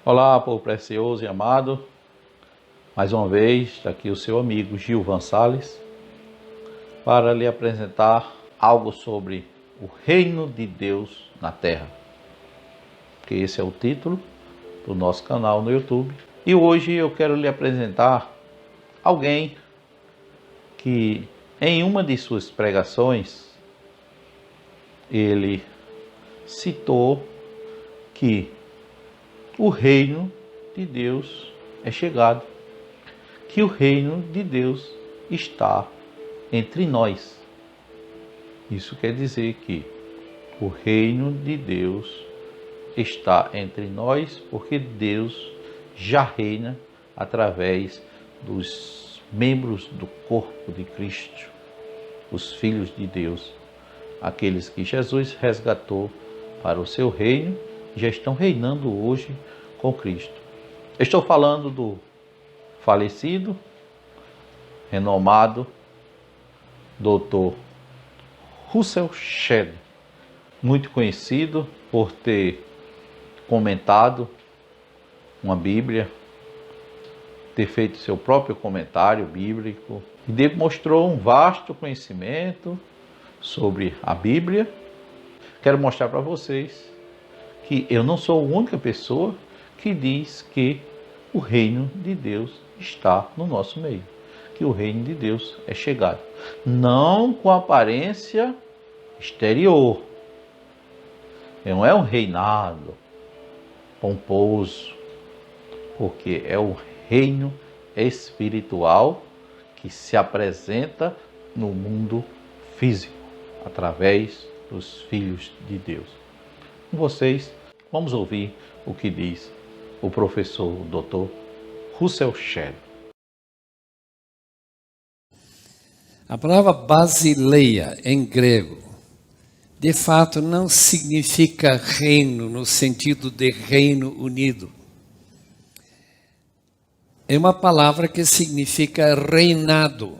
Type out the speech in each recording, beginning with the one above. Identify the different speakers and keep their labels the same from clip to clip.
Speaker 1: Olá, povo precioso e amado. Mais uma vez, está aqui o seu amigo Gilvan Salles para lhe apresentar algo sobre o reino de Deus na terra. Que esse é o título do nosso canal no YouTube. E hoje eu quero lhe apresentar alguém que em uma de suas pregações ele citou que o reino de Deus é chegado, que o reino de Deus está entre nós. Isso quer dizer que o reino de Deus está entre nós, porque Deus já reina através dos membros do corpo de Cristo, os filhos de Deus, aqueles que Jesus resgatou para o seu reino, já estão reinando hoje com Cristo. Estou falando do falecido, renomado Dr. Russell Shedd, muito conhecido por ter comentado uma Bíblia, ter feito seu próprio comentário bíblico e demonstrou um vasto conhecimento sobre a Bíblia. Quero mostrar para vocês que eu não sou a única pessoa que diz que o reino de Deus está no nosso meio, que o reino de Deus é chegado, não com aparência exterior, não é um reinado pomposo, porque é o reino espiritual que se apresenta no mundo físico, através dos filhos de Deus. Com vocês, vamos ouvir o que diz o professor Dr. Russell Shedd.
Speaker 2: A palavra basileia em grego, de fato, não significa reino no sentido de Reino Unido. É uma palavra que significa reinado,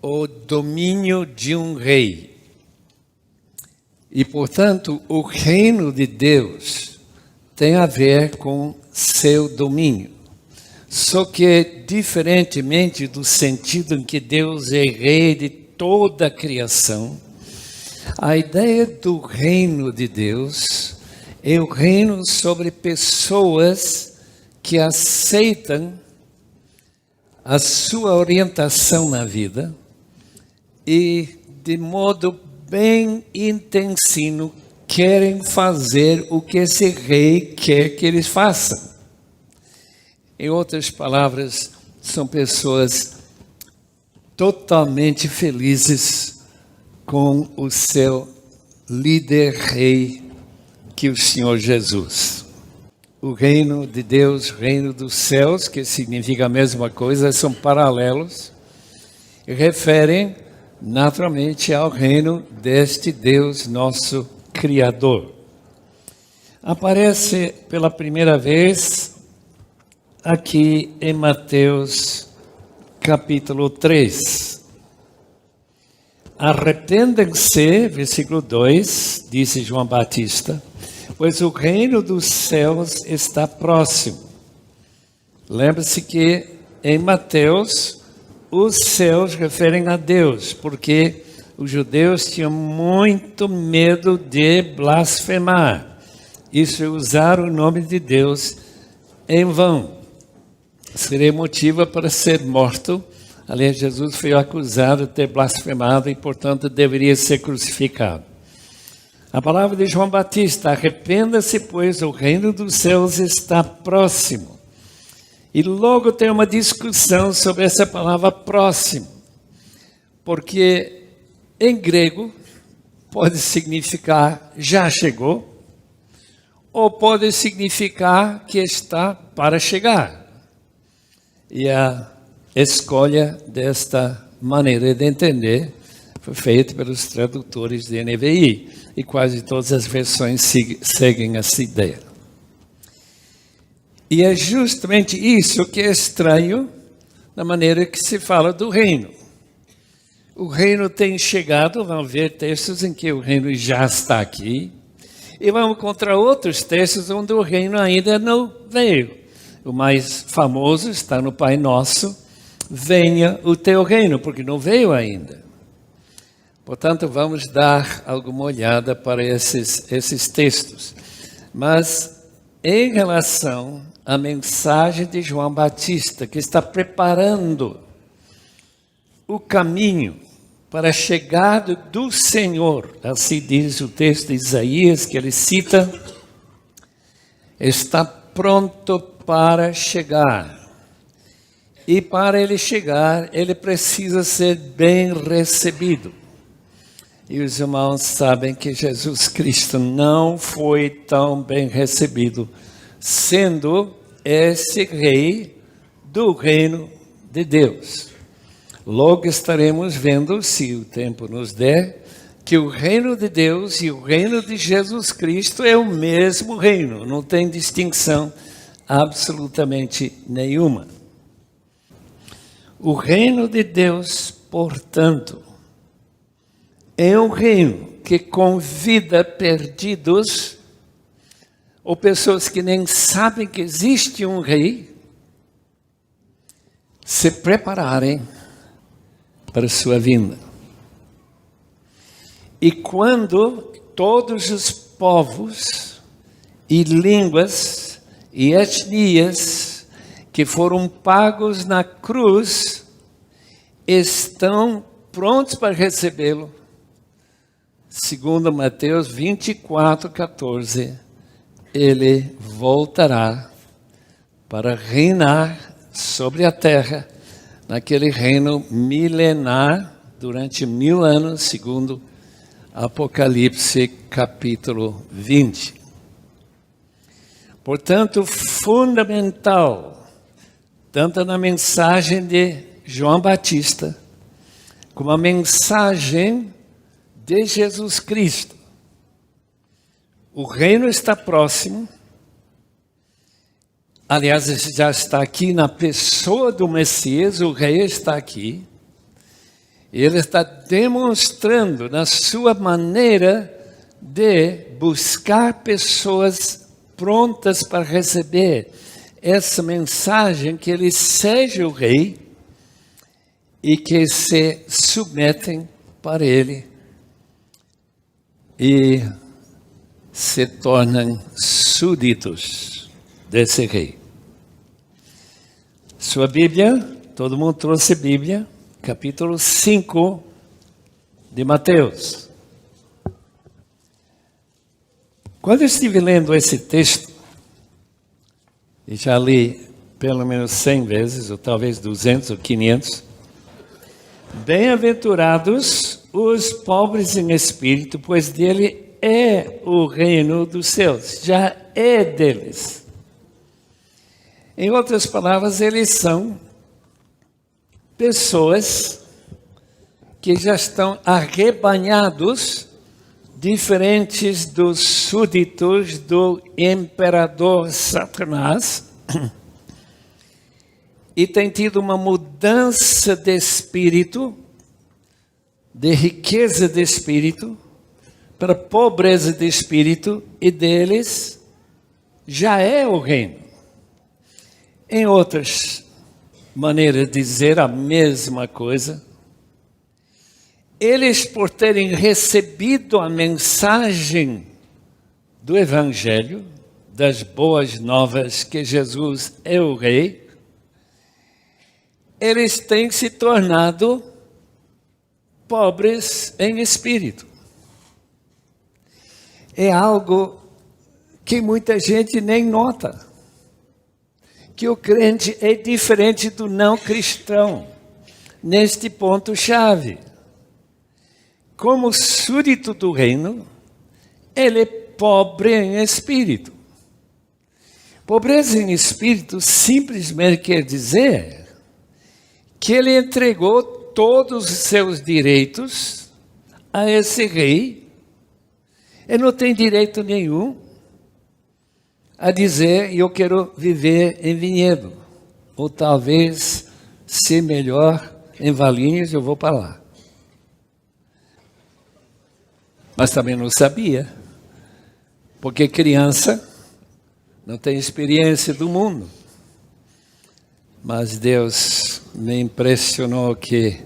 Speaker 2: ou domínio de um rei. E, portanto, o reino de Deus tem a ver com seu domínio. Só que, diferentemente do sentido em que Deus é rei de toda a criação, a ideia do reino de Deus é o reino sobre pessoas que aceitam a sua orientação na vida e, de modo bem intensivo, querem fazer o que esse rei quer que eles façam. Em outras palavras, são pessoas totalmente felizes com o seu líder rei, que é o Senhor Jesus. O reino de Deus, reino dos céus, que significa a mesma coisa, são paralelos, e referem naturalmente ao reino deste Deus, nosso Criador. Aparece pela primeira vez aqui em Mateus capítulo 3. Arrependem-se, versículo 2, disse João Batista, pois o reino dos céus está próximo. Lembre-se que em Mateus os céus referem a Deus, porque os judeus tinham muito medo de blasfemar. Isso é usar o nome de Deus em vão. Seria motivo para ser morto. Aliás, Jesus foi acusado de ter blasfemado e, portanto, deveria ser crucificado. A palavra de João Batista, arrependa-se, pois o reino dos céus está próximo. E logo tem uma discussão sobre essa palavra próximo, porque em grego pode significar já chegou, ou pode significar que está para chegar. E a escolha desta maneira de entender foi feita pelos tradutores de NVI, e quase todas as versões seguem essa ideia. E é justamente isso que é estranho na maneira que se fala do reino. O reino tem chegado, vamos ver textos em que o reino já está aqui, E vamos encontrar outros textos onde o reino ainda não veio. O mais famoso está no Pai Nosso, venha o teu reino, porque não veio ainda. Portanto, vamos dar alguma olhada para esses textos. Mas, em relação à mensagem de João Batista, que está preparando o caminho para a chegada do Senhor, assim diz o texto de Isaías, que ele cita, está pronto para chegar. E para ele chegar, ele precisa ser bem recebido. E os irmãos sabem que Jesus Cristo não foi tão bem recebido, sendo esse rei do reino de Deus. Logo estaremos vendo, se o tempo nos der, que o reino de Deus e o reino de Jesus Cristo é o mesmo reino, não tem distinção absolutamente nenhuma. O reino de Deus, portanto, é um reino que convida perdidos ou pessoas que nem sabem que existe um rei se prepararem para a sua vinda. E quando todos os povos e línguas e etnias que foram pagos na cruz estão prontos para recebê-lo, segundo Mateus 24:14, ele voltará para reinar sobre a terra, naquele reino milenar, durante 1000 anos, segundo Apocalipse capítulo 20. Portanto, fundamental, tanto na mensagem de João Batista, como a mensagem de Jesus Cristo. O reino está próximo. Aliás, já está aqui na pessoa do Messias, o rei está aqui. Ele está demonstrando na sua maneira de buscar pessoas prontas para receber essa mensagem, que ele seja o rei e que se submetem para ele e se tornam súditos desse rei. Sua Bíblia, todo mundo trouxe Bíblia, capítulo 5 de Mateus. Quando eu estive lendo esse texto, e já li pelo menos 100 vezes, ou talvez 200 ou 500, bem-aventurados os pobres em espírito, pois dele é o reino dos céus, já é deles. Em outras palavras, eles são pessoas que já estão arrebanhados, diferentes dos súditos do imperador Satanás, e têm tido uma mudança de espírito, de riqueza de espírito, para pobreza de espírito, e deles já é o reino. Em outras maneiras de dizer a mesma coisa, eles, por terem recebido a mensagem do Evangelho, das boas novas que Jesus é o Rei, eles têm se tornado pobres em espírito. É algo que muita gente nem nota. Que o crente é diferente do não cristão, neste ponto-chave. Como súdito do reino, ele é pobre em espírito. Pobreza em espírito simplesmente quer dizer que ele entregou todos os seus direitos a esse rei. Ele não tem direito nenhum a dizer, eu quero viver em vinhedo, ou talvez, se melhor, em Valinhos, eu vou para lá. Mas também não sabia Porque criança não tem experiência do mundo. Mas Deus me impressionou que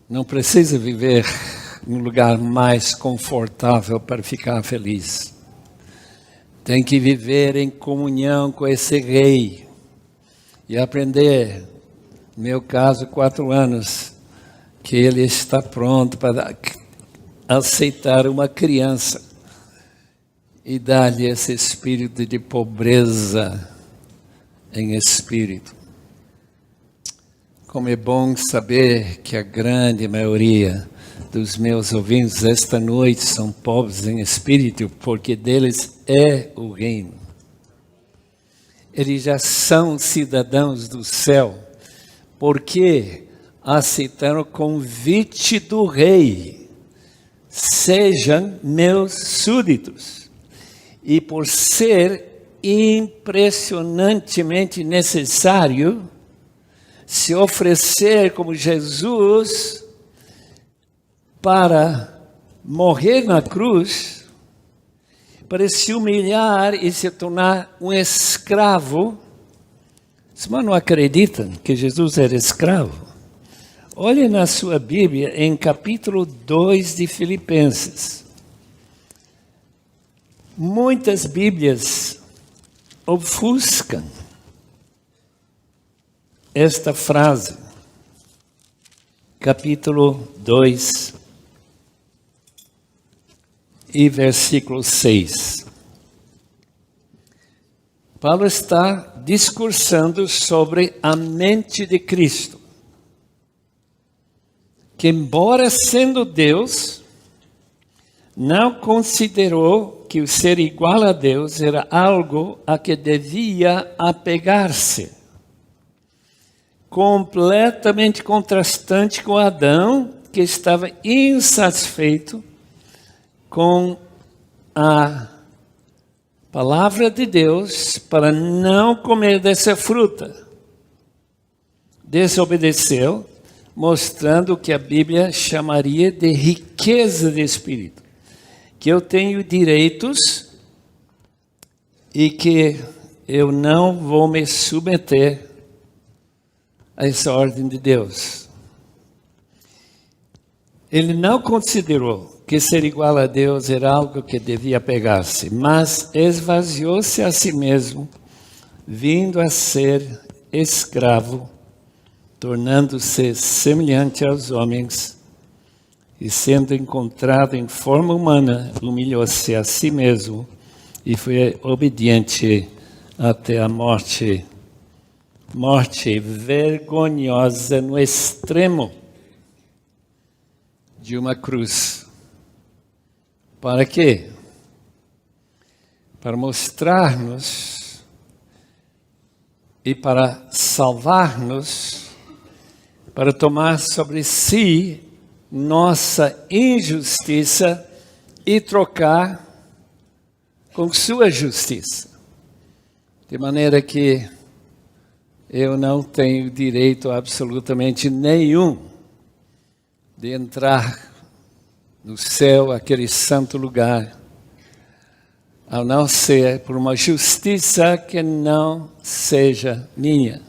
Speaker 2: não precisa viver num lugar mais confortável para ficar feliz. Tem que viver em comunhão com esse rei e aprender, no meu caso, 4 anos, que ele está pronto para aceitar uma criança e dar-lhe esse espírito de pobreza em espírito. Como é bom saber que a grande maioria dos meus ouvintes esta noite são pobres em espírito, porque deles é o reino. Eles já são cidadãos do céu, porque aceitaram o convite do rei. Sejam meus súditos. E por ser impressionantemente necessário se oferecer como Jesus para morrer na cruz, para se humilhar e se tornar um escravo. Os irmãos não acreditam que Jesus era escravo? Olhe na sua Bíblia em capítulo 2 de Filipenses. Muitas Bíblias ofuscam esta frase, capítulo 2 e versículo 6. Paulo está discursando sobre a mente de Cristo, que embora sendo Deus, não considerou que o ser igual a Deus era algo a que devia apegar-se. Completamente contrastante com Adão, que estava insatisfeito com a palavra de Deus para não comer dessa fruta. Desobedeceu, mostrando o que a Bíblia chamaria de riqueza de espírito. Que eu tenho direitos e que eu não vou me submeter a essa ordem de Deus. Ele não considerou que ser igual a Deus era algo que devia pegar-se, mas esvaziou-se a si mesmo, vindo a ser escravo, tornando-se semelhante aos homens, e sendo encontrado em forma humana, humilhou-se a si mesmo e foi obediente até a morte. Morte vergonhosa no extremo de uma cruz. Para quê? Para mostrar-nos e para salvar-nos, para tomar sobre si nossa injustiça e trocar com sua justiça. De maneira que eu não tenho direito absolutamente nenhum de entrar no céu, aquele santo lugar, a não ser por uma justiça que não seja minha.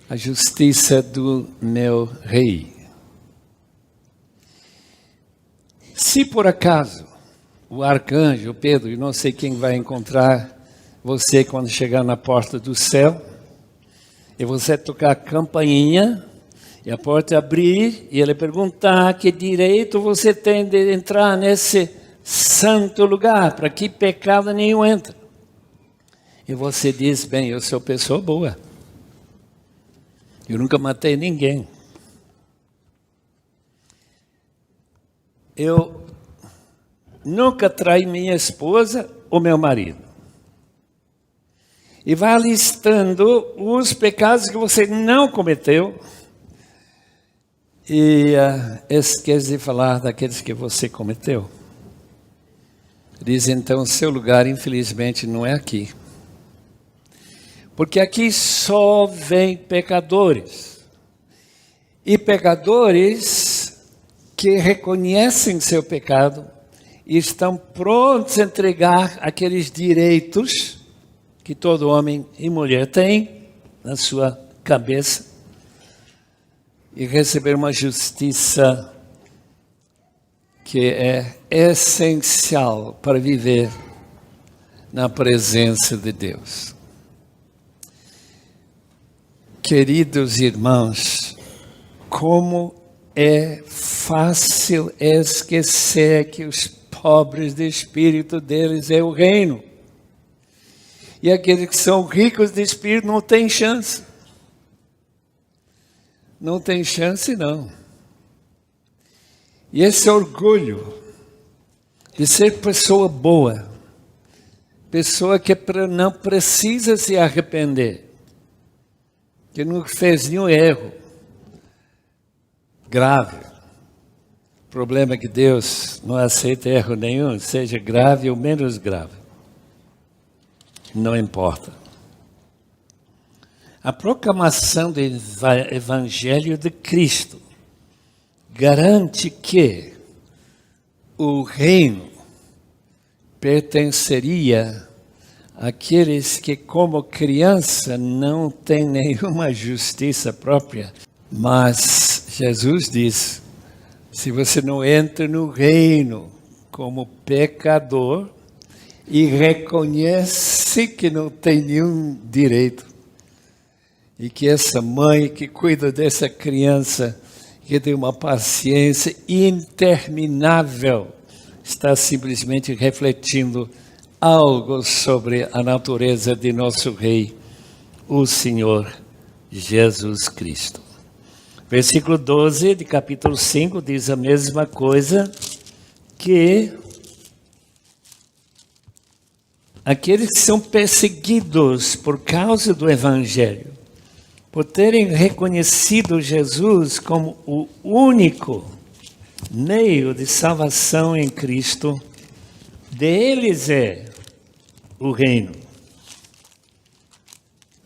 Speaker 2: A justiça do meu rei. Se por acaso o arcanjo Pedro, e não sei quem vai encontrar você quando chegar na porta do céu, e você tocar a campainha, e a porta abrir, e ele perguntar que direito você tem de entrar nesse santo lugar, para que pecado nenhum entra. E você diz, bem, eu sou pessoa boa. Eu nunca matei ninguém. Eu nunca traí minha esposa ou meu marido. E vai listando os pecados que você não cometeu. E esquece de falar daqueles que você cometeu. Diz então, seu lugar infelizmente não é aqui. Porque aqui só vem pecadores. E pecadores que reconhecem seu pecado e estão prontos a entregar aqueles direitos que todo homem e mulher tem na sua cabeça e receber uma justiça que é essencial para viver na presença de Deus. Queridos irmãos, como é fácil esquecer que os pobres de espírito deles é o reino. E aqueles que são ricos de espírito não têm chance. Não tem chance, não. E esse orgulho de ser pessoa boa, pessoa que não precisa se arrepender, que não fez nenhum erro grave. O problema é que Deus não aceita erro nenhum, seja grave ou menos grave. Não importa. A proclamação do Evangelho de Cristo garante que o reino pertenceria àqueles que, como criança, não têm nenhuma justiça própria. Mas Jesus diz, se você não entra no reino como pecador e reconhece que não tem nenhum direito, e que essa mãe que cuida dessa criança, que tem uma paciência interminável, está simplesmente refletindo algo sobre a natureza de nosso Rei, o Senhor Jesus Cristo. Versículo 12 de capítulo 5 diz a mesma coisa, que aqueles que são perseguidos por causa do Evangelho, por terem reconhecido Jesus como o único meio de salvação em Cristo, deles é o reino.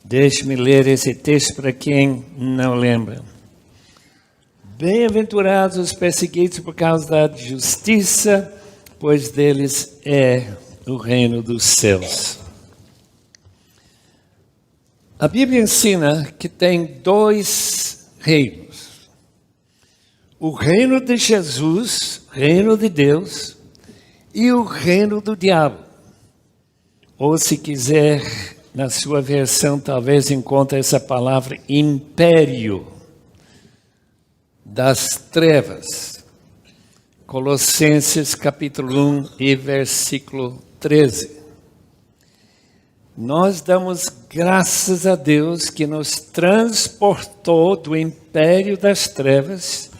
Speaker 2: Deixe-me ler esse texto para quem não lembra. Bem-aventurados os perseguidos por causa da justiça, pois deles é o reino dos céus. A Bíblia ensina que tem dois reinos. O reino de Jesus, reino de Deus, e o reino do diabo. Ou se quiser, na sua versão, talvez encontre essa palavra império das trevas. Colossenses capítulo 1 e versículo 13. Nós damos graças a Deus que nos transportou do império das trevas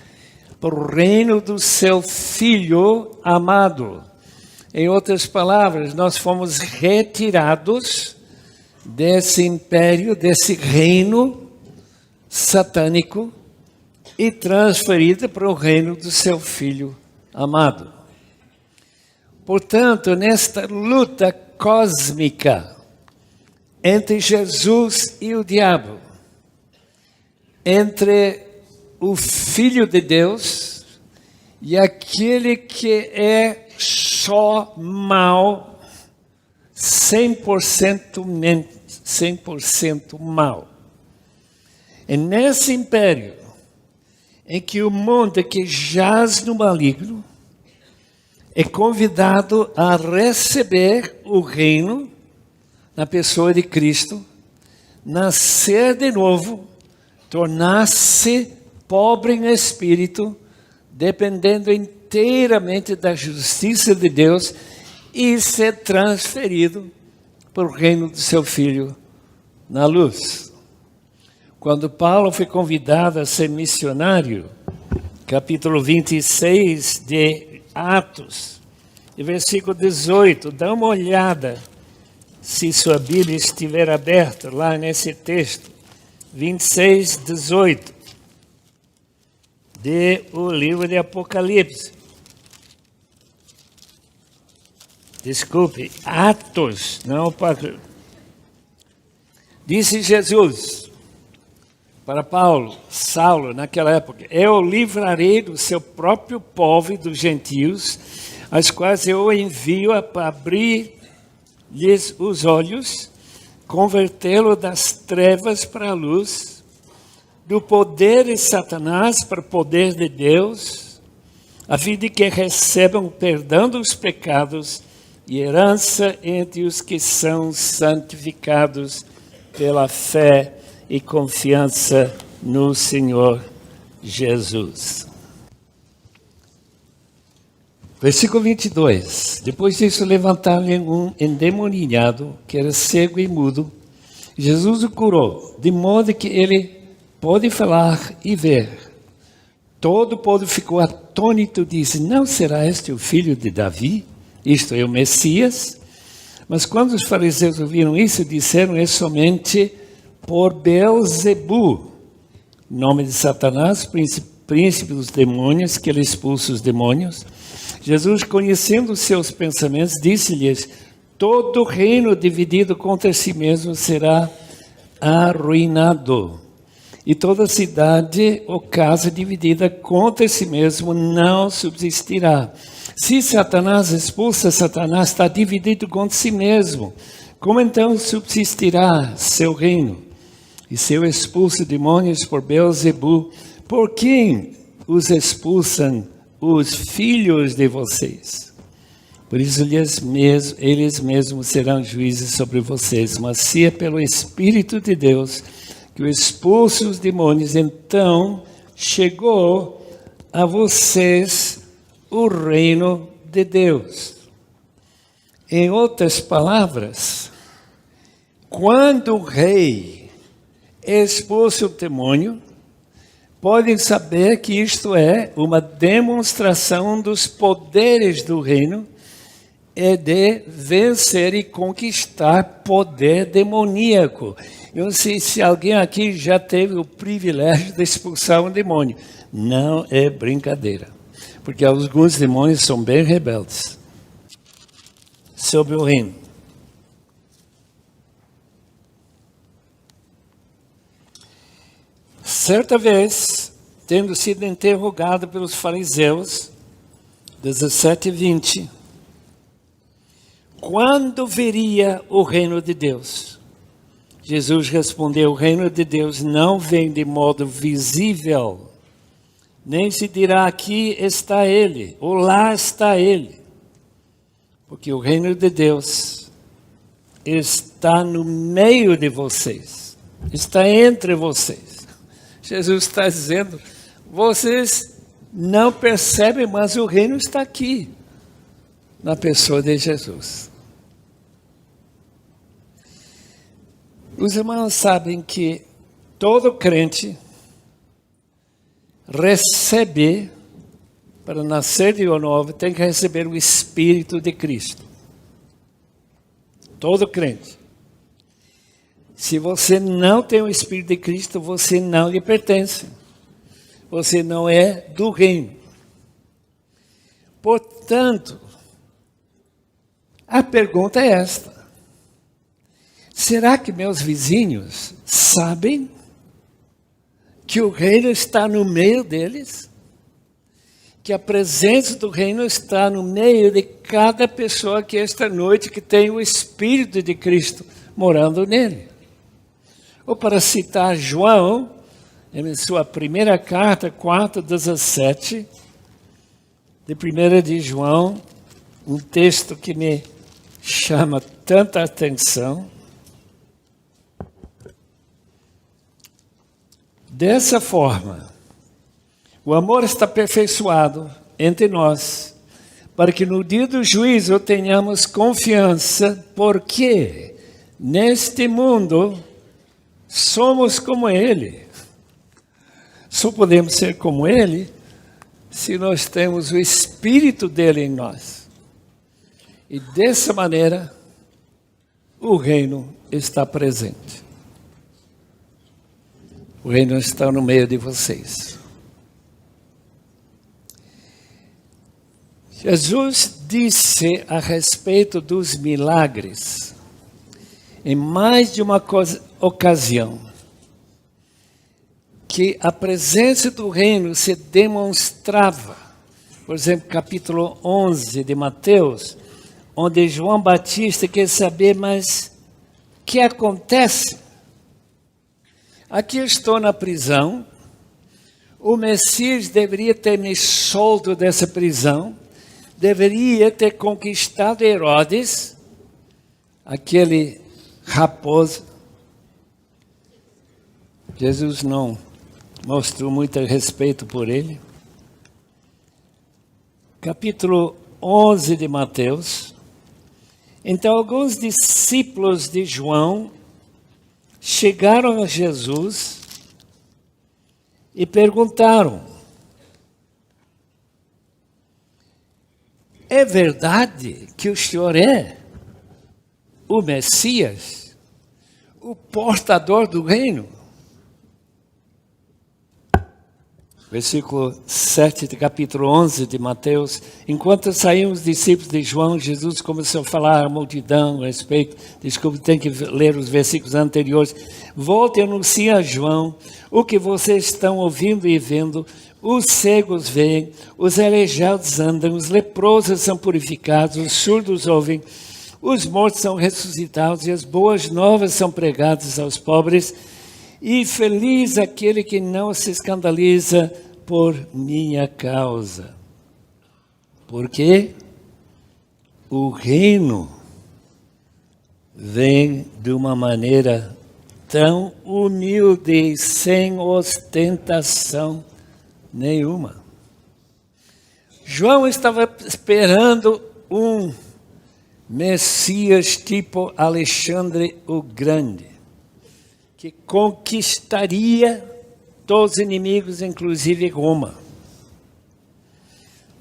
Speaker 2: para o reino do seu Filho amado. Em outras palavras, nós fomos retirados desse império, desse reino satânico e transferidos para o reino do seu Filho amado. Portanto, nesta luta cósmica entre Jesus e o diabo, entre o Filho de Deus e aquele que é só mal, 100% mal. É nesse império em que o mundo que jaz no maligno é convidado a receber o reino na pessoa de Cristo, nascer de novo, tornar-se pobre em espírito, dependendo inteiramente da justiça de Deus e ser transferido para o reino do seu Filho na luz. Quando Paulo foi convidado a ser missionário, capítulo 26 de Atos, versículo 18, dá uma olhada, se sua Bíblia estiver aberta lá nesse texto, 26, 18, do livro de Apocalipse. Desculpe, Atos, não para. Disse Jesus para Paulo, Saulo, naquela época: eu livrarei do seu próprio povo e dos gentios as quais eu envio para abrir-lhes os olhos, convertê-lo das trevas para a luz, do poder de Satanás para o poder de Deus, a fim de que recebam o perdão dos pecados e herança entre os que são santificados pela fé e confiança no Senhor Jesus. Versículo 22. Depois disso, levantaram-lhe um endemoniado, que era cego e mudo. Jesus o curou, de modo que ele pôde falar e ver. Todo o povo ficou atônito e disse: não será este o filho de Davi? Isto é o Messias? Mas quando os fariseus ouviram isso, disseram: é somente por Beelzebu, nome de Satanás, príncipe dos demônios, que ele expulsa os demônios. Jesus, conhecendo os seus pensamentos, disse-lhes: todo reino dividido contra si mesmo será arruinado, e toda cidade ou casa dividida contra si mesmo não subsistirá. Se Satanás expulsa Satanás, está dividido contra si mesmo. Como então subsistirá seu reino? E se eu expulso demônios por Beelzebu, por quem os expulsam os filhos de vocês? Por isso eles mesmos serão juízes sobre vocês. Mas se é pelo Espírito de Deus que expulsa os demônios, então chegou a vocês o reino de Deus. Em outras palavras, quando o rei expulsa o demônio, podem saber que isto é uma demonstração dos poderes do reino e de vencer e conquistar poder demoníaco. Eu não sei se alguém aqui já teve o privilégio de expulsar um demônio. Não é brincadeira. Porque alguns demônios são bem rebeldes sobre o reino. Certa vez, tendo sido interrogado pelos fariseus, 17:20, quando viria o reino de Deus? Jesus respondeu: o reino de Deus não vem de modo visível, nem se dirá aqui está ele, ou lá está ele. Porque o reino de Deus está no meio de vocês, está entre vocês. Jesus está dizendo: vocês não percebem, mas o reino está aqui, na pessoa de Jesus. Os irmãos sabem que todo crente recebe, para nascer de novo, tem que receber o Espírito de Cristo. Todo crente. Se você não tem o Espírito de Cristo, você não lhe pertence. Você não é do reino. Portanto, a pergunta é esta: será que meus vizinhos sabem que o reino está no meio deles? Que a presença do reino está no meio de cada pessoa que esta noite que tem o Espírito de Cristo morando nele? Ou para citar João, em sua primeira carta, 4:17, de 1 de João, um texto que me chama tanta atenção. Dessa forma, o amor está aperfeiçoado entre nós, para que no dia do juízo tenhamos confiança, porque neste mundo somos como Ele. Só podemos ser como Ele se nós temos o Espírito dele em nós. E dessa maneira, o reino está presente. O reino está no meio de vocês. Jesus disse a respeito dos milagres, em mais de uma ocasião, que a presença do reino se demonstrava, por exemplo, capítulo 11 de Mateus, onde João Batista quer saber, mas o que acontece? Aqui eu estou na prisão, o Messias deveria ter me solto dessa prisão, deveria ter conquistado Herodes, aquele raposo. Jesus não mostrou muito respeito por ele. Capítulo 11 de Mateus. Então, alguns discípulos de João chegaram a Jesus e perguntaram: é verdade que o Senhor é o Messias, o portador do reino? Versículo 7 do capítulo 11 de Mateus. Enquanto saíam os discípulos de João, Jesus começou a falar à multidão a respeito. Desculpe, tem que ler os versículos anteriores. Volte e anuncie a João o que vocês estão ouvindo e vendo. Os cegos veem, os aleijados andam, os leprosos são purificados, os surdos ouvem, os mortos são ressuscitados e as boas novas são pregadas aos pobres. E feliz aquele que não se escandaliza por minha causa. Porque o reino vem de uma maneira tão humilde e sem ostentação nenhuma. João estava esperando um Messias tipo Alexandre o Grande, que conquistaria todos os inimigos, inclusive Roma.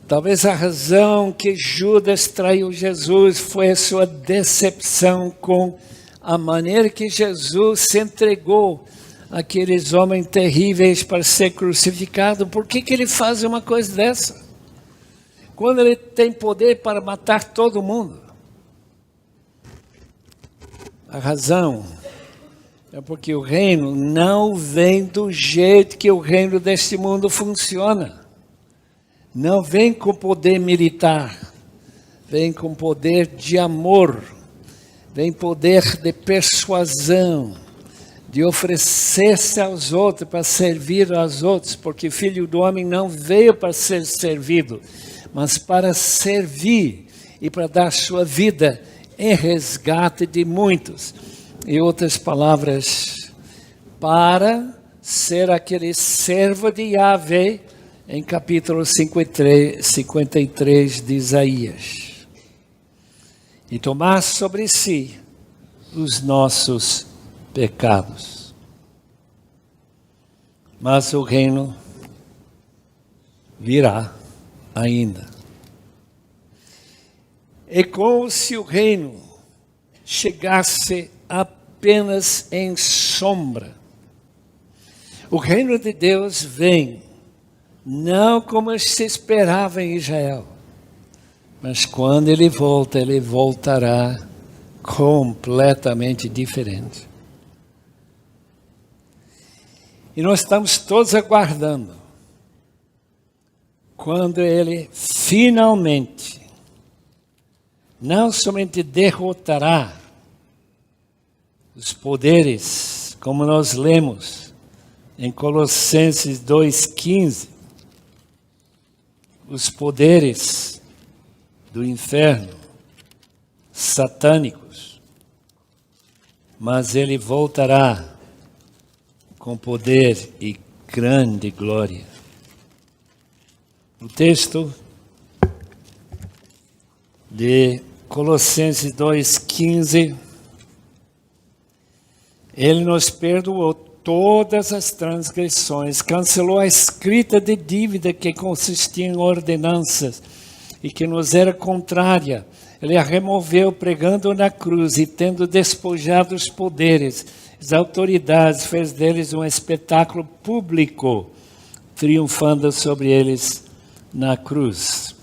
Speaker 2: Talvez a razão que Judas traiu Jesus foi a sua decepção com a maneira que Jesus se entregou àqueles homens terríveis para ser crucificado. Por que ele faz uma coisa dessa? Quando ele tem poder para matar todo mundo. A razão é porque o reino não vem do jeito que o reino deste mundo funciona. Não vem com poder militar, vem com poder de amor, vem poder de persuasão, de oferecer-se aos outros, para servir aos outros, porque o Filho do Homem não veio para ser servido, mas para servir e para dar sua vida em resgate de muitos. Em outras palavras, para ser aquele servo de Yahvé, em capítulo 53 de Isaías. E tomar sobre si os nossos pecados. Mas o reino virá ainda. É como se o reino chegasse apenas em sombra. O reino de Deus vem, não como se esperava em Israel, mas quando ele volta, ele voltará completamente diferente. E nós estamos todos aguardando quando ele finalmente não somente derrotará os poderes, como nós lemos em Colossenses 2,15, os poderes do inferno, satânicos, mas ele voltará com poder e grande glória. O texto de Colossenses 2,15, ele nos perdoou todas as transgressões, cancelou a escrita de dívida que consistia em ordenanças e que nos era contrária. Ele a removeu pregando na cruz e tendo despojado os poderes, as autoridades, fez deles um espetáculo público, triunfando sobre eles na cruz.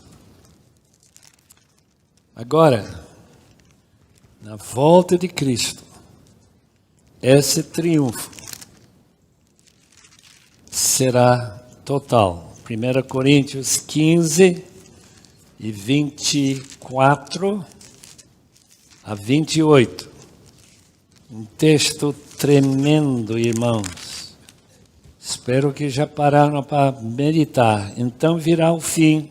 Speaker 2: Agora, na volta de Cristo, esse triunfo será total. 1 Coríntios 15, e 24 a 28. Um texto tremendo, irmãos. Espero que já pararam para meditar. Então virá o fim,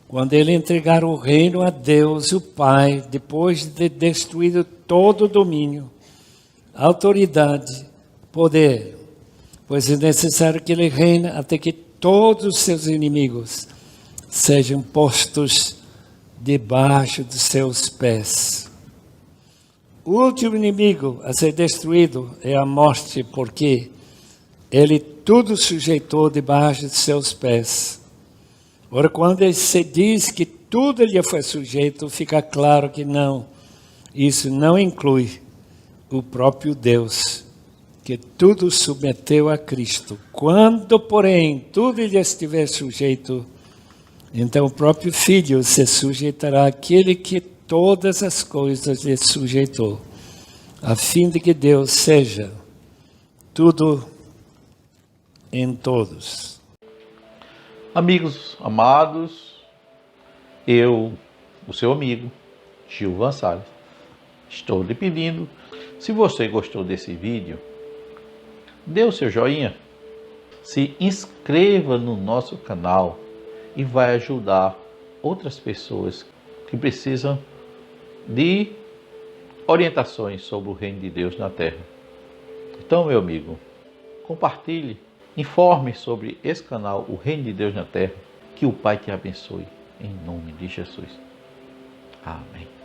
Speaker 2: quando ele entregar o reino a Deus, o Pai, depois de ter destruído todo o domínio, autoridade, poder, pois é necessário que ele reine até que todos os seus inimigos sejam postos debaixo dos seus pés. O último inimigo a ser destruído é a morte, porque ele tudo sujeitou debaixo de seus pés. Ora, quando se diz que tudo lhe foi sujeito, fica claro que não. Isso não inclui o próprio Deus, que tudo submeteu a Cristo. Quando, porém, tudo lhe estiver sujeito, então o próprio Filho se sujeitará àquele que todas as coisas lhe sujeitou, a fim de que Deus seja tudo em todos.
Speaker 1: Amigos amados, eu, o seu amigo, Gilvan Salles, estou lhe pedindo, se você gostou desse vídeo, dê o seu joinha, se inscreva no nosso canal e vai ajudar outras pessoas que precisam de orientações sobre o reino de Deus na terra. Então, meu amigo, compartilhe, informe sobre esse canal, o reino de Deus na terra, que o Pai te abençoe, em nome de Jesus. Amém.